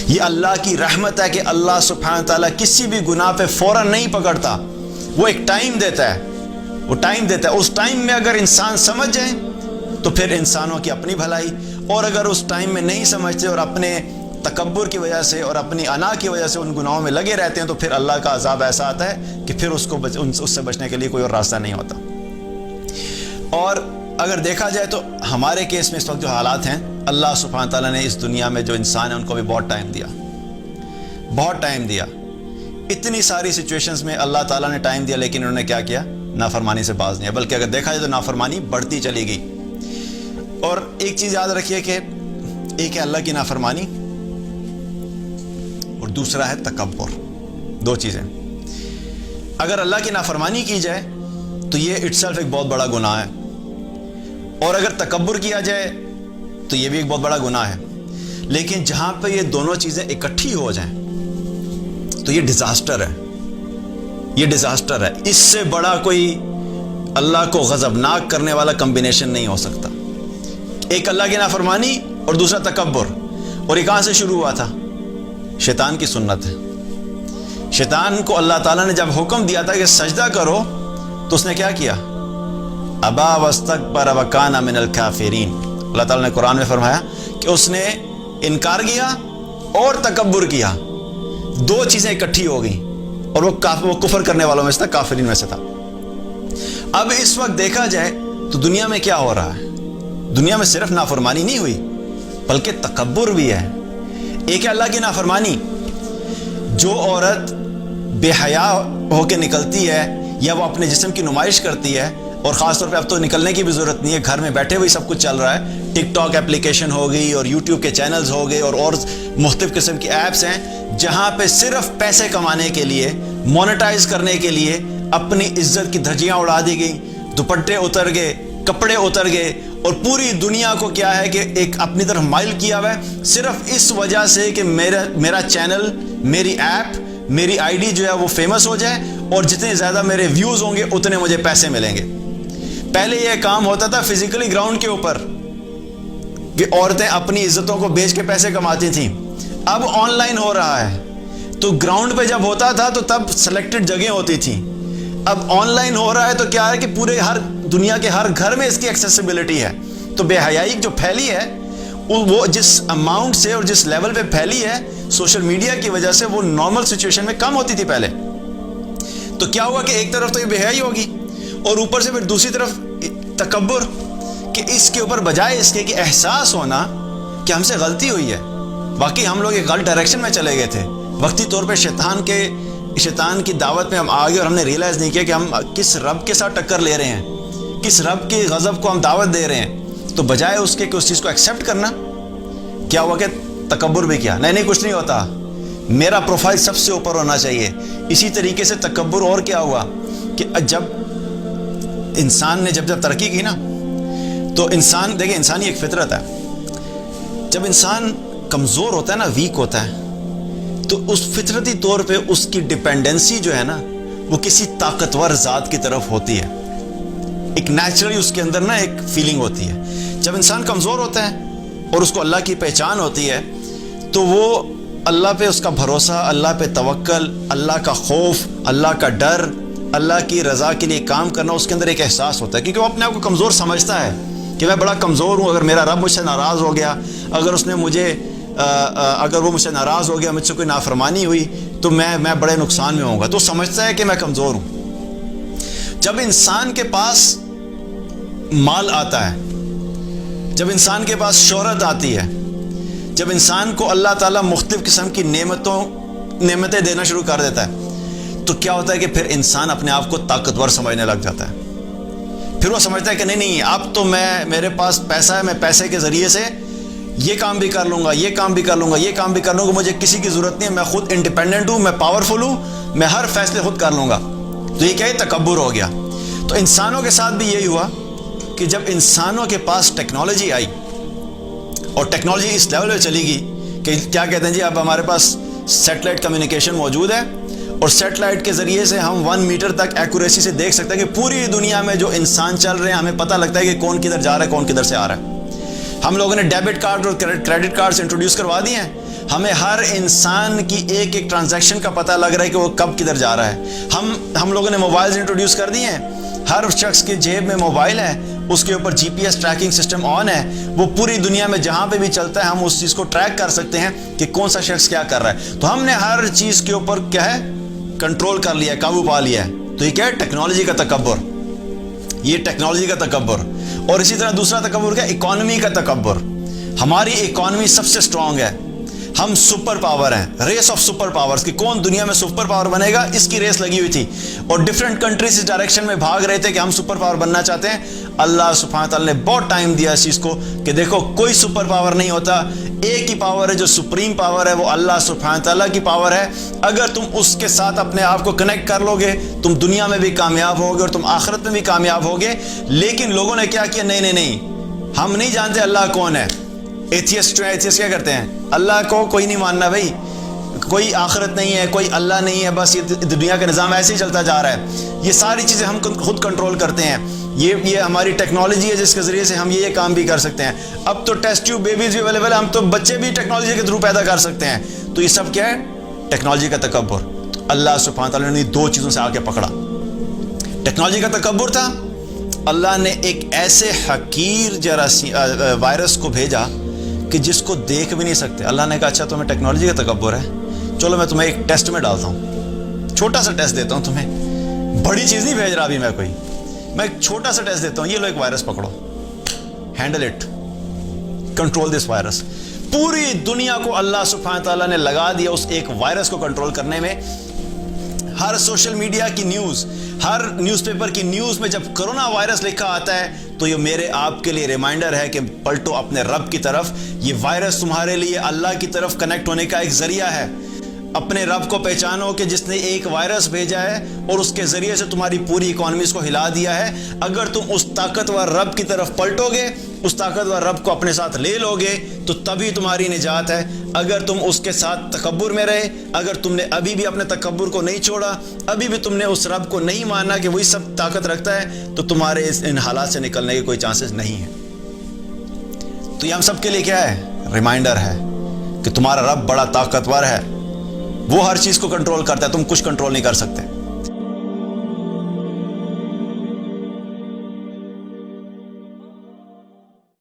یہ اللہ کی رحمت ہے کہ اللہ سبحانہ تعالیٰ کسی بھی گناہ پہ فوراً نہیں پکڑتا، وہ ایک ٹائم دیتا ہے، وہ ٹائم دیتا ہے۔ اس ٹائم میں اگر انسان سمجھ جائے تو پھر انسانوں کی اپنی بھلائی، اور اگر اس ٹائم میں نہیں سمجھتے اور اپنے تکبر کی وجہ سے اور اپنی انا کی وجہ سے ان گناہوں میں لگے رہتے ہیں تو پھر اللہ کا عذاب ایسا آتا ہے کہ پھر اس سے بچنے کے لیے کوئی اور راستہ نہیں ہوتا۔ اور اگر دیکھا جائے تو ہمارے کیس میں اس وقت جو حالات ہیں، اللہ سبحانہ تعالیٰ نے اس دنیا میں جو انسان ہیں ان کو بھی بہت ٹائم دیا، بہت ٹائم دیا۔ اتنی ساری سچویشنز میں اللہ تعالیٰ نے ٹائم دیا، لیکن انہوں نے کیا کیا؟ نافرمانی سے باز نہیں، بلکہ اگر دیکھا جائے تو نافرمانی بڑھتی چلی گئی۔ اور ایک چیز یاد رکھیے کہ ایک ہے اللہ کی نافرمانی اور دوسرا ہے تکبر، دو چیزیں۔ اگر اللہ کی نافرمانی کی جائے تو یہ اٹ سیلف ایک بہت بڑا گناہ ہے، اور اگر تکبر کیا جائے تو یہ بھی ایک بہت بڑا گناہ ہے۔ لیکن جہاں پہ یہ دونوں چیزیں اکٹھی ہو جائیں تو یہ ڈیزاسٹر ہے، یہ ڈیزاسٹر ہے۔ اس سے بڑا کوئی اللہ کو غضبناک کرنے والا کمبینیشن نہیں ہو سکتا۔ ایک اللہ کی نافرمانی اور دوسرا تکبر، اور یہ کہاں سے شروع ہوا تھا؟ شیطان کی سنت ہے۔ شیطان کو اللہ تعالیٰ نے جب حکم دیا تھا کہ سجدہ کرو تو اس نے کیا کیا؟ ابا واستکبر وکان من الکافرین۔ اللہ تعالیٰ نے قرآن میں فرمایا کہ اس نے انکار کیا اور تکبر کیا، دو چیزیں اکٹھی ہو گئیں، اور وہ کفر کرنے والوں میں سے تھا، کافرین میں سے تھا۔ اب اس وقت دیکھا جائے تو دنیا میں کیا ہو رہا ہے؟ دنیا میں صرف نافرمانی نہیں ہوئی بلکہ تکبر بھی ہے۔ ایک ہے اللہ کی نافرمانی، جو عورت بے حیا ہو کے نکلتی ہے یا وہ اپنے جسم کی نمائش کرتی ہے، اور خاص طور پہ اب تو نکلنے کی بھی ضرورت نہیں ہے، گھر میں بیٹھے ہوئے سب کچھ چل رہا ہے، ٹک ٹاک اپلیکیشن ہو گئی اور یوٹیوب کے چینلز ہو گئے اور مختلف قسم کی ایپس ہیں جہاں پہ صرف پیسے کمانے کے لیے، مونیٹائز کرنے کے لیے اپنی عزت کی دھجیاں اڑا دی گئیں، دوپٹے اتر گئے، کپڑے اتر گئے، اور پوری دنیا کو کیا ہے کہ ایک اپنی طرف مائل کیا ہوا ہے صرف اس وجہ سے کہ میرا چینل، میری ایپ، میری آئی ڈی جو ہے وہ فیمس ہو جائے، اور جتنے زیادہ میرے ویوز ہوں گے اتنے مجھے پیسے ملیں گے۔ پہلے یہ کام ہوتا تھا فزیکلی گراؤنڈ کے اوپر کہ عورتیں اپنی عزتوں کو بیچ کے پیسے کماتی تھیں، اب آن لائن ہو رہا ہے۔ تو گراؤنڈ پہ جب ہوتا تھا تو تب سلیکٹڈ جگہیں ہوتی تھیں، اب آن لائن ہو رہا ہے تو کیا ہے کہ پورے دنیا کے ہر گھر میں اس کی ایکسیسیبلٹی ہے۔ تو بے حیائی جو پھیلی ہے وہ جس اماؤنٹ سے اور جس لیول پہ پھیلی ہے سوشل میڈیا کی وجہ سے، وہ نارمل سچویشن میں کم ہوتی تھی پہلے۔ تو کیا ہوا کہ ایک طرف تو یہ بے حیائی ہوگی، اور اوپر سے پھر دوسری طرف تکبر، کہ اس کے اوپر بجائے اس کے کہ احساس ہونا کہ ہم سے غلطی ہوئی ہے، واقعی ہم لوگ ایک غلط ڈائریکشن میں چلے گئے تھے، وقتی طور پہ شیطان کی دعوت میں ہم آ گئے اور ہم نے ریئلائز نہیں کیا کہ ہم کس رب کے ساتھ ٹکر لے رہے ہیں، کس رب کے غضب کو ہم دعوت دے رہے ہیں۔ تو بجائے اس کے کہ اس چیز کو ایکسیپٹ کرنا، کیا ہوا کہ تکبر بھی کیا، نہیں کچھ نہیں ہوتا، میرا پروفائل سب سے اوپر ہونا چاہیے۔ اسی طریقے سے تکبر، اور کیا ہوا کہ جب انسان نے جب ترقی کی نا، تو انسان دیکھیں، انسانی ایک فطرت ہے، جب انسان کمزور ہوتا ہے نا، ویک ہوتا ہے، تو اس فطرتی طور پہ اس کی ڈیپینڈنسی جو ہے نا وہ کسی طاقتور ذات کی طرف ہوتی ہے، ایک نیچرلی اس کے اندر نا ایک فیلنگ ہوتی ہے۔ جب انسان کمزور ہوتا ہے اور اس کو اللہ کی پہچان ہوتی ہے تو وہ اللہ پہ اس کا بھروسہ، اللہ پہ توکل، اللہ کا خوف، اللہ کا ڈر، اللہ کی رضا کے لیے کام کرنا، اس کے اندر ایک احساس ہوتا ہے، کیونکہ وہ اپنے آپ کو کمزور سمجھتا ہے کہ میں بڑا کمزور ہوں، اگر میرا رب مجھ سے ناراض ہو گیا، اگر وہ مجھ سے ناراض ہو گیا، مجھ سے کوئی نافرمانی ہوئی تو میں بڑے نقصان میں ہوں گا، تو سمجھتا ہے کہ میں کمزور ہوں۔ جب انسان کے پاس مال آتا ہے، جب انسان کے پاس شہرت آتی ہے، جب انسان کو اللہ تعالیٰ مختلف قسم کی نعمتیں دینا شروع کر دیتا ہے، تو کیا ہوتا ہے کہ پھر انسان اپنے آپ کو طاقتور سمجھنے لگ جاتا ہے۔ پھر وہ سمجھتا ہے کہ نہیں اب تو میرے پاس پیسہ ہے، میں پیسے کے ذریعے سے یہ کام بھی کر لوں گا، یہ کام بھی کر لوں گا، یہ کام بھی کر لوں گا، مجھے کسی کی ضرورت نہیں ہے، میں خود انڈیپینڈنٹ ہوں، میں پاورفل ہوں، میں ہر فیصلے خود کر لوں گا۔ تو یہ کیا ہے؟ تکبر ہو گیا۔ تو انسانوں کے ساتھ بھی یہی ہوا کہ جب انسانوں کے پاس ٹیکنالوجی آئی اور ٹیکنالوجی اس لیول پہ چلی گئی کہ کیا کہتے ہیں جی، اب ہمارے پاس سیٹلائٹ کمیونیکیشن موجود ہے، اور سیٹلائٹ کے ذریعے سے ہم 1 میٹر تک ایکوریسی سے دیکھ سکتے ہیں کہ پوری دنیا میں جو انسان چل رہے ہیں، ہمیں پتہ لگتا ہے کہ کون کدھر جا رہا ہے، کون کدھر سے آ رہا ہے۔ ہم لوگوں نے ڈیبٹ کارڈ اور کریڈٹ کارڈ انٹروڈیوس کروا دیے ہیں، ہمیں ہر انسان کی ایک ایک ٹرانزیکشن کا پتہ لگ رہا ہے کہ وہ کب کدھر جا رہا ہے. ہم لوگوں نے موبائلز انٹروڈیوس کر دیے ہیں. ہر شخص کے جیب میں موبائل ہے, اس کے اوپر G P S tracking system on ہے. وہ پوری دنیا میں جہاں پہ بھی چلتا ہے ہم اس چیز کو ٹریک کر سکتے ہیں کہ کون سا شخص کیا کر رہا ہے. تو ہم نے ہر چیز کے اوپر کیا ہے, کنٹرول کر لیا ہے, قابو پا لیا ہے. تو یہ کیا ہے, ٹیکنالوجی کا تکبر. یہ ٹیکنالوجی کا تکبر. اور اسی طرح دوسرا تکبر کیا, اکانومی کا تکبر. ہماری اکانومی سب سے سٹرونگ ہے, ہم سپر پاور ہیں. ریس آف سپر پاورز کہ کون دنیا میں سپر پاور بنے گا, اس کی ریس لگی ہوئی تھی. اور ڈفرینٹ کنٹریز اس ڈائریکشن میں بھاگ رہے تھے کہ ہم سپر پاور بننا چاہتے ہیں. اللہ سبحانہ تعالیٰ نے بہت ٹائم دیا اس چیز کو کہ دیکھو کوئی سپر پاور نہیں ہوتا, ایک ہی پاور ہے جو سپریم پاور ہے, وہ اللہ سبحانہ تعالیٰ کی پاور ہے. اگر تم اس کے ساتھ اپنے آپ کو کنیکٹ کر لو گے, تم دنیا میں بھی کامیاب ہوگے اور تم آخرت میں بھی کامیاب ہوگے. لیکن لوگوں نے کیا کیا, نہیں, ہم نہیں جانتے اللہ کون ہے. ایتھیسٹ کیا کرتے ہیں, اللہ کو کوئی نہیں ماننا بھائی, کوئی آخرت نہیں ہے, کوئی اللہ نہیں ہے, بس یہ دنیا کا نظام ایسے ہی چلتا جا رہا ہے. یہ ساری چیزیں ہم خود کنٹرول کرتے ہیں. یہ ہماری ٹیکنالوجی ہے جس کے ذریعے سے ہم یہ کام بھی کر سکتے ہیں. اب تو ٹیسٹ ٹیوب بیبیز بھی اویلیبل ہے, ہم تو بچے بھی ٹیکنالوجی کے تھرو پیدا کر سکتے ہیں. تو یہ سب کیا ہے, ٹیکنالوجی کا تکبر. اللہ سبحانہ تعالیٰ نے دو چیزوں سے آگے پکڑا. ٹیکنالوجی کا تکبر تھا, اللہ نے ایک ایسے حقیر وائرس کو بھیجا کہ جس کو دیکھ بھی نہیں سکتے. اللہ نے کہا اچھا تمہیں ٹیکنالوجی کا تکبر ہے, چلو میں تمہیں ایک ٹیسٹ میں ڈالتا ہوں, چھوٹا سا ٹیسٹ دیتا ہوں تمہیں. بڑی چیز نہیں بھیج رہا ابھی میں ایک چھوٹا سا ٹیسٹ دیتا ہوں. یہ لو ایک وائرس پکڑو, handle it, control this virus. پوری دنیا کو اللہ سبحانہ تعالیٰ نے لگا دیا اس ایک وائرس کو کنٹرول کرنے میں. ہر سوشل میڈیا کی نیوز, ہر نیوز پیپر کی نیوز میں جب کرونا وائرس لکھا آتا ہے تو یہ میرے آپ کے لیے ریمائنڈر ہے کہ پلٹو اپنے رب کی طرف. یہ وائرس تمہارے لیے اللہ کی طرف کنیکٹ ہونے کا ایک ذریعہ ہے. اپنے رب کو پہچانو کہ جس نے ایک وائرس بھیجا ہے اور اس کے ذریعے سے تمہاری پوری اکانومیز کو ہلا دیا ہے. اگر تم اس طاقتور رب کی طرف پلٹو گے, اس طاقتور رب کو اپنے ساتھ لے لو گے, تو تبھی تمہاری نجات ہے. اگر تم اس کے ساتھ تکبر میں رہے, اگر تم نے ابھی بھی اپنے تکبر کو نہیں چھوڑا, ابھی بھی تم نے اس رب کو نہیں مانا کہ وہی سب طاقت رکھتا ہے, تو تمہارے ان حالات سے نکلنے کے کوئی چانسز نہیں ہیں. تو یہ ہم سب کے لیے کیا ہے, ریمائنڈر ہے کہ تمہارا رب بڑا طاقتور ہے. وہ ہر چیز کو کنٹرول کرتا ہے, تم کچھ کنٹرول نہیں کر سکتے.